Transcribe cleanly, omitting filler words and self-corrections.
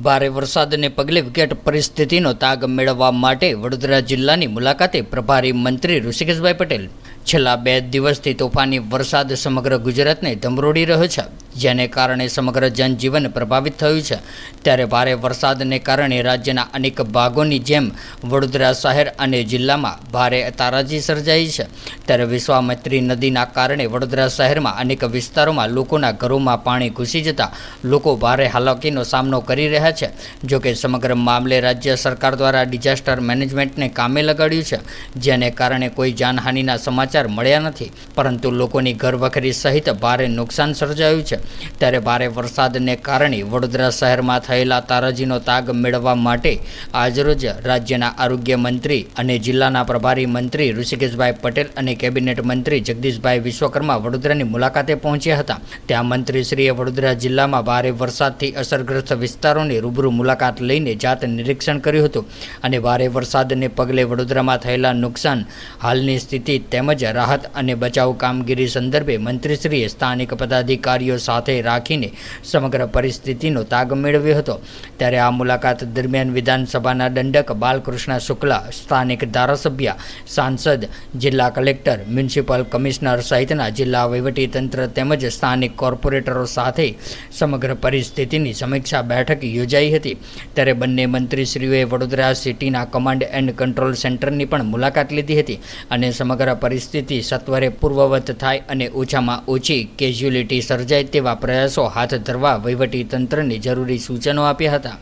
ભારે વરસાદને પગલે વિકટ પરિસ્થિતિનો તાગ મેળવવા માટે વડોદરા જિલ્લાની મુલાકાતે પ્રભારી મંત્રી ઋષિકેશભાઈ પટેલ છેલ્લા 2 દિવસથી તોફાની વરસાદ સમગ્ર ગુજરાતને ધમરોડી રહ્યો છે, જેને કારણે સમગ્ર જનજીવન પ્રભાવિત થયું છે। ત્યારે ભારે વરસાદને કારણે રાજ્યના અનેક ભાગોની જેમ વડોદરા શહેર અને જિલ્લામાં ભારે તારાજી સર્જાઈ છે। ત્યારે વિશ્વામિત્રી નદીના કારણે વડોદરા શહેરમાં અનેક વિસ્તારોમાં લોકોના ઘરોમાં પાણી ઘૂસી જતા લોકો ભારે હાલાકીનો સામનો કરી રહ્યા છે। જોકે સમગ્ર મામલે રાજ્ય સરકાર દ્વારા ડિઝાસ્ટર મેનેજમેન્ટને કામે લગાડ્યું છે, જેને કારણે કોઈ જાનહાનિના સમાચાર મળ્યા નથી, પરંતુ લોકોની ઘરવખરી સહિત ભારે નુકસાન સર્જાયું છે। ત્યારે ભારે વરસાદને કારણે વડોદરા શહેરમાં થયેલા તારાજીનો તાગ મેળવવા માટે આજરોજ રાજ્યના આરોગ્ય મંત્રી અને જિલ્લાના પ્રભારી મંત્રી ઋષિકેશભાઈ પટેલ અને કેબિનેટ મંત્રી જગદીશભાઈ વિશ્વકર્મા વડોદરાની મુલાકાતે પહોંચ્યા હતા। ત્યાં મંત્રીશ્રીએ વડોદરા જિલ્લામાં ભારે વરસાદથી અસરગ્રસ્ત વિસ્તારોની રૂબરૂ મુલાકાત લઈને જાત નિરીક્ષણ કર્યું હતું અને ભારે વરસાદને પગલે વડોદરામાં થયેલા નુકસાન, હાલની સ્થિતિ તેમજ રાહત અને બચાવ કામગીરી સંદર્ભે મંત્રીશ્રીએ સ્થાનિક પદાધિકારીઓ સાથે રાખીને સમગ્ર પરિસ્થિતિનો તાગ મેળવ્યો હતો। ત્યારે આ મુલાકાત દરમિયાન વિધાનસભાના દંડક બાલકૃષ્ણ શુક્લા, સ્થાનિક ધારાસભ્ય, સાંસદ, જિલ્લા કલેક્ટર, મ્યુનિસિપલ કમિશનર સહિતના જિલ્લા વહીવટીતંત્ર તેમજ સ્થાનિક કોર્પોરેટરો સાથે સમગ્ર પરિસ્થિતિની સમીક્ષા બેઠક યોજાઈ હતી। ત્યારે બંને મંત્રીશ્રીઓએ વડોદરા સિટીના કમાન્ડ એન્ડ કંટ્રોલ સેન્ટરની પણ મુલાકાત લીધી હતી અને સમગ્ર પરિસ્થિતિ સત્વરે પૂર્વવત થાય અને ઓછામાં ઓછી કેઝ્યુલિટી સર્જાય તેવા પ્રયાસો હાથ ધરવા વહીવટીતંત્રને જરૂરી સૂચનો આપ્યા હતા।